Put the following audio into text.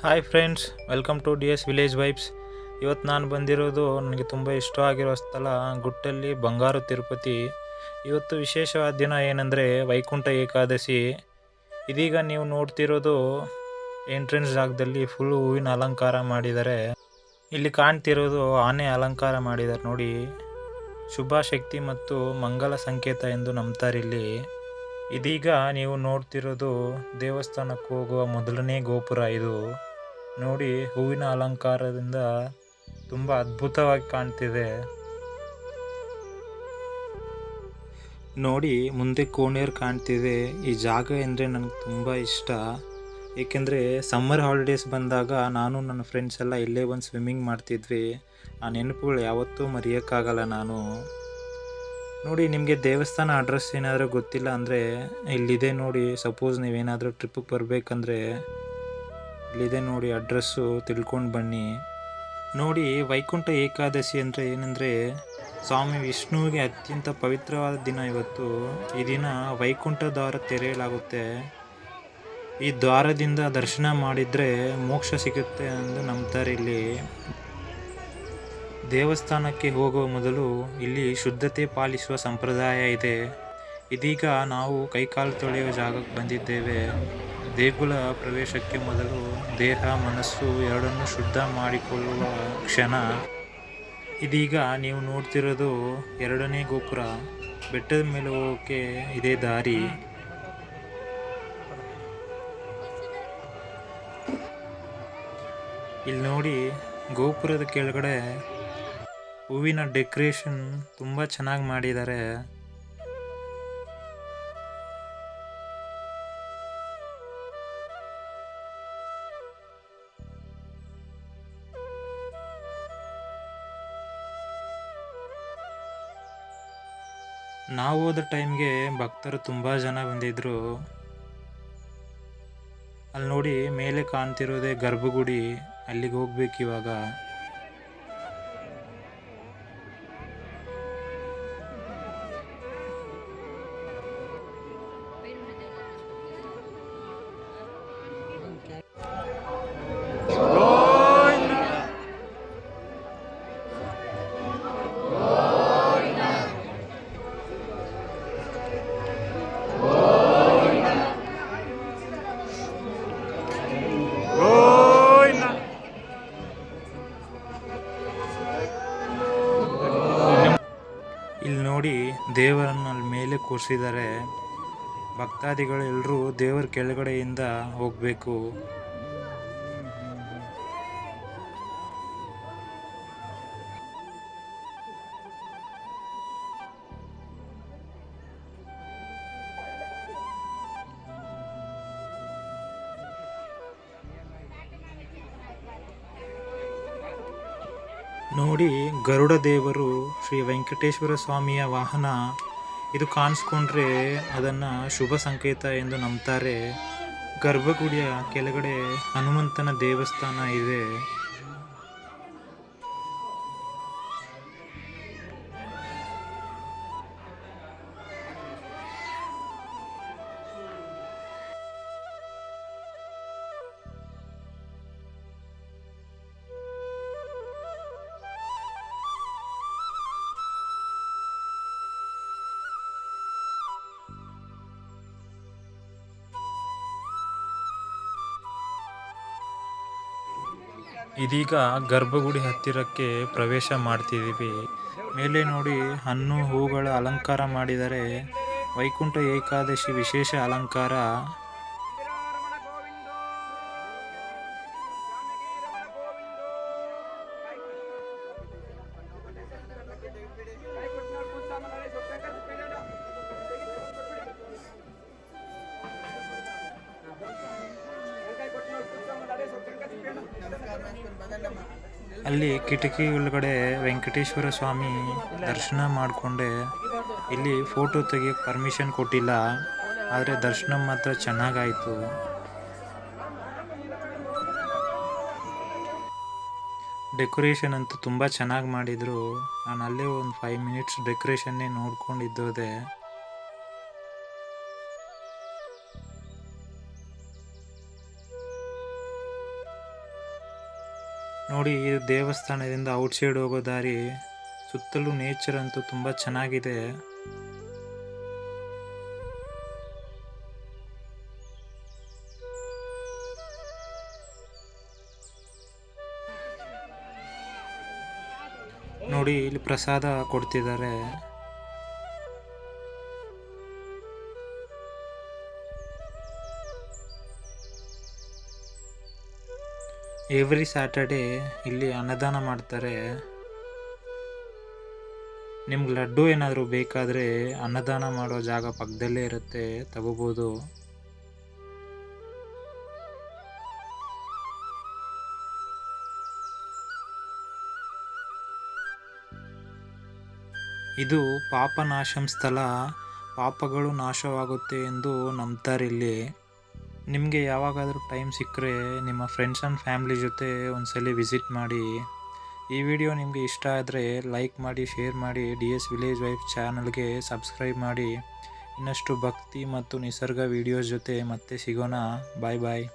Hi friends, welcome to D S village vibes. ಇವತ್ತು ನಾನು ಬಂದಿರೋದು ನನಗೆ ತುಂಬ ಇಷ್ಟ ಆಗಿರೋ ಸ್ಥಳ ಗುಟ್ಟಲ್ಲಿ ಬಂಗಾರು ತಿರುಪತಿ. ಇವತ್ತು ವಿಶೇಷವಾದ ದಿನ ಏನಂದರೆ ವೈಕುಂಠ ಏಕಾದಶಿ. ಇದೀಗ ನೀವು ನೋಡ್ತಿರೋದು ಎಂಟ್ರೆನ್ಸ್ ಜಾಗದಲ್ಲಿ ಫುಲ್ ಹೂವಿನ ಅಲಂಕಾರ ಮಾಡಿದ್ದಾರೆ. ಇಲ್ಲಿ ಕಾಣ್ತಿರೋದು ಆನೆ ಅಲಂಕಾರ ಮಾಡಿದ್ದಾರೆ ನೋಡಿ. ಶುಭ ಶಕ್ತಿ ಮತ್ತು ಮಂಗಲ ಸಂಕೇತ ಎಂದು ನಂಬ್ತಾರೆ ಇಲ್ಲಿ. ಇದೀಗ ನೀವು ನೋಡ್ತಿರೋದು ದೇವಸ್ಥಾನಕ್ಕೆ ಹೋಗುವ ಮೊದಲನೇ ಗೋಪುರ ಇದು. ನೋಡಿ, ಹೂವಿನ ಅಲಂಕಾರದಿಂದ ತುಂಬ ಅದ್ಭುತವಾಗಿ ಕಾಣ್ತಿದೆ. ನೋಡಿ, ಮುಂದೆ ಕೋಣೇರು ಕಾಣ್ತಿದೆ. ಈ ಜಾಗ ಅಂದರೆ ನನಗೆ ತುಂಬ ಇಷ್ಟ. ಏಕೆಂದರೆ ಸಮ್ಮರ್ ಹಾಲಿಡೇಸ್ ಬಂದಾಗ ನಾನು ನನ್ನ ಫ್ರೆಂಡ್ಸ್ ಎಲ್ಲ ಇಲ್ಲೇ ಬಂದು ಸ್ವಿಮ್ಮಿಂಗ್ ಮಾಡ್ತಿದ್ವಿ. ಆ ನೆನಪುಗಳು ಯಾವತ್ತೂ ಮರೆಯೋಕ್ಕಾಗಲ್ಲ ನಾನು. ನೋಡಿ, ನಿಮಗೆ ದೇವಸ್ಥಾನ ಅಡ್ರೆಸ್ ಏನಾದರೂ ಗೊತ್ತಿಲ್ಲ ಅಂದರೆ ಇಲ್ಲಿದೆ ನೋಡಿ. ಸಪೋಸ್ ನೀವೇನಾದರೂ ಟ್ರಿಪ್ಪಿಗೆ ಬರಬೇಕಂದ್ರೆ ಇಲ್ಲಿದೆ ನೋಡಿ ಅಡ್ರೆಸ್ಸು, ತಿಳ್ಕೊಂಡು ಬನ್ನಿ. ನೋಡಿ, ವೈಕುಂಠ ಏಕಾದಶಿ ಅಂದರೆ ಏನಂದರೆ ಸ್ವಾಮಿ ವಿಷ್ಣುವಿಗೆ ಅತ್ಯಂತ ಪವಿತ್ರವಾದ ದಿನ ಇವತ್ತು. ಈ ದಿನ ವೈಕುಂಠ ದ್ವಾರ ತೆರೆಯಲಾಗುತ್ತೆ. ಈ ದ್ವಾರದಿಂದ ದರ್ಶನ ಮಾಡಿದರೆ ಮೋಕ್ಷ ಸಿಗುತ್ತೆ ಎಂದು ನಂಬ್ತಾರೆ ಇಲ್ಲಿ. ದೇವಸ್ಥಾನಕ್ಕೆ ಹೋಗುವ ಮೊದಲು ಇಲ್ಲಿ ಶುದ್ಧತೆ ಪಾಲಿಸುವ ಸಂಪ್ರದಾಯ ಇದೆ. ಇದೀಗ ನಾವು ಕೈಕಾಲು ತೊಳೆಯುವ ಜಾಗಕ್ಕೆ ಬಂದಿದ್ದೇವೆ. ದೇಗುಲ ಪ್ರವೇಶಕ್ಕೆ ಮೊದಲು ದೇಹ ಮನಸ್ಸು ಎರಡನ್ನೂ ಶುದ್ಧ ಮಾಡಿಕೊಳ್ಳುವ ಕ್ಷಣ. ಇದೀಗ ನೀವು ನೋಡ್ತಿರೋದು ಎರಡನೇ ಗೋಪುರ. ಬೆಟ್ಟದ ಮೇಲೆ ಹೋಗೋಕ್ಕೆ ಇದೇ ದಾರಿ. ಇಲ್ಲಿ ನೋಡಿ, ಗೋಪುರದ ಕೆಳಗಡೆ ಹೂವಿನ ಡೆಕೋರೇಷನ್ ತುಂಬ ಚೆನ್ನಾಗಿ ಮಾಡಿದ್ದಾರೆ. ನಾವು ಹೋದ ಟೈಮ್ಗೆ ಭಕ್ತರು ತುಂಬ ಜನ ಬಂದಿದ್ರು. ಅಲ್ಲಿ ನೋಡಿ, ಮೇಲೆ ಕಾಣ್ತಿರೋದೇ ಗರ್ಭಗುಡಿ. ಅಲ್ಲಿಗೆ ಹೋಗ್ಬೇಕು ಇವಾಗ. ಇಲ್ಲಿ ನೋಡಿ, ದೇವರನ್ನು ಅಲ್ಲಿ ಮೇಲೆ ಕೂರಿಸಿದ್ದಾರೆ. ಭಕ್ತಾದಿಗಳು ಎಲ್ಲರೂ ದೇವರ ಕೆಳಗಡೆಯಿಂದ ಹೋಗಬೇಕು. ನೋಡಿ, ಗರುಡ ದೇವರು ಶ್ರೀ ವೆಂಕಟೇಶ್ವರ ಸ್ವಾಮಿಯ ವಾಹನ. ಇದು ಕಾಣಿಸ್ಕೊಂಡ್ರೆ ಅದನ್ನು ಶುಭ ಸಂಕೇತ ಎಂದು ನಂಬ್ತಾರೆ. ಗರ್ಭಗುಡಿಯ ಕೆಳಗಡೆ ಹನುಮಂತನ ದೇವಸ್ಥಾನ ಇದೆ. ಇದೀಗ ಗರ್ಭಗುಡಿ ಹತ್ತಿರಕ್ಕೆ ಪ್ರವೇಶ ಮಾಡ್ತಿದ್ದೀವಿ. ಮೇಲೆ ನೋಡಿ, ಹಣ್ಣು ಹೂಗಳ ಅಲಂಕಾರ ಮಾಡಿದರೆ. ವೈಕುಂಠ ಏಕಾದಶಿ ವಿಶೇಷ ಅಲಂಕಾರ. ಅಲ್ಲಿ ಕಿಟಕಿ ಒಳಗಡೆ ವೆಂಕಟೇಶ್ವರ ಸ್ವಾಮಿ ದರ್ಶನ ಮಾಡಿಕೊಂಡೆ. ಇಲ್ಲಿ ಫೋಟೋ ತೆಗಿಯೋಕ್ಕೆ ಪರ್ಮಿಷನ್ ಕೊಟ್ಟಿಲ್ಲ, ಆದರೆ ದರ್ಶನ ಮಾತ್ರ ಚೆನ್ನಾಗಾಯಿತು. ಡೆಕೋರೇಷನ್ ಅಂತೂ ತುಂಬ ಚೆನ್ನಾಗಿ ಮಾಡಿದರು. ನಾನು ಅಲ್ಲೇ ಒಂದು 5 ಮಿನಿಟ್ಸ್ ಡೆಕೋರೇಷನ್ನೇ ನೋಡ್ಕೊಂಡಿದ್ದೋದೆ. ನೋಡಿ, ಇದು ದೇವಸ್ಥಾನದಿಂದ ಔಟ್ಸೈಡ್ ಹೋಗೋ ದಾರಿ. ಸುತ್ತಲೂ ನೇಚರ್ ಅಂತೂ ತುಂಬ ಚೆನ್ನಾಗಿದೆ. ನೋಡಿ, ಇಲ್ಲಿ ಪ್ರಸಾದ ಕೊಡ್ತಿದ್ದಾರೆ. ಎವ್ರಿ ಸ್ಯಾಟರ್ಡೇ ಇಲ್ಲಿ ಅನ್ನದಾನ ಮಾಡ್ತಾರೆ. ನಿಮ್ಗೆ ಲಡ್ಡು ಏನಾದರೂ ಬೇಕಾದರೆ ಅನ್ನದಾನ ಮಾಡೋ ಜಾಗ ಪಕ್ಕದಲ್ಲೇ ಇರುತ್ತೆ, ತಗೋಬೋದು. ಇದು ಪಾಪನಾಶಂ ಸ್ಥಳ. ಪಾಪಗಳು ನಾಶವಾಗುತ್ತೆ ಎಂದು ನಂಬ್ತಾರಿಲ್ಲಿ. ನಿಮಗೆ ಯಾವಾಗಾದರೂ ಟೈಮ್ ಸಿಕ್ಕರೆ ನಿಮ್ಮ ಫ್ರೆಂಡ್ಸ್ ಆ್ಯಂಡ್ ಫ್ಯಾಮ್ಲಿ ಜೊತೆ ಒಂದ್ಸಲ ವಿಸಿಟ್ ಮಾಡಿ. ಈ ವಿಡಿಯೋ ನಿಮಗೆ ಇಷ್ಟ ಆದರೆ ಲೈಕ್ ಮಾಡಿ, ಶೇರ್ ಮಾಡಿ, DS ವಿಲೇಜ್ ವೈಫ್ ಚಾನಲ್ಗೆ ಸಬ್ಸ್ಕ್ರೈಬ್ ಮಾಡಿ. ಇನ್ನಷ್ಟು ಭಕ್ತಿ ಮತ್ತು ನಿಸರ್ಗ ವಿಡಿಯೋಸ್ ಜೊತೆ ಮತ್ತೆ ಸಿಗೋಣ. ಬಾಯ್ ಬಾಯ್.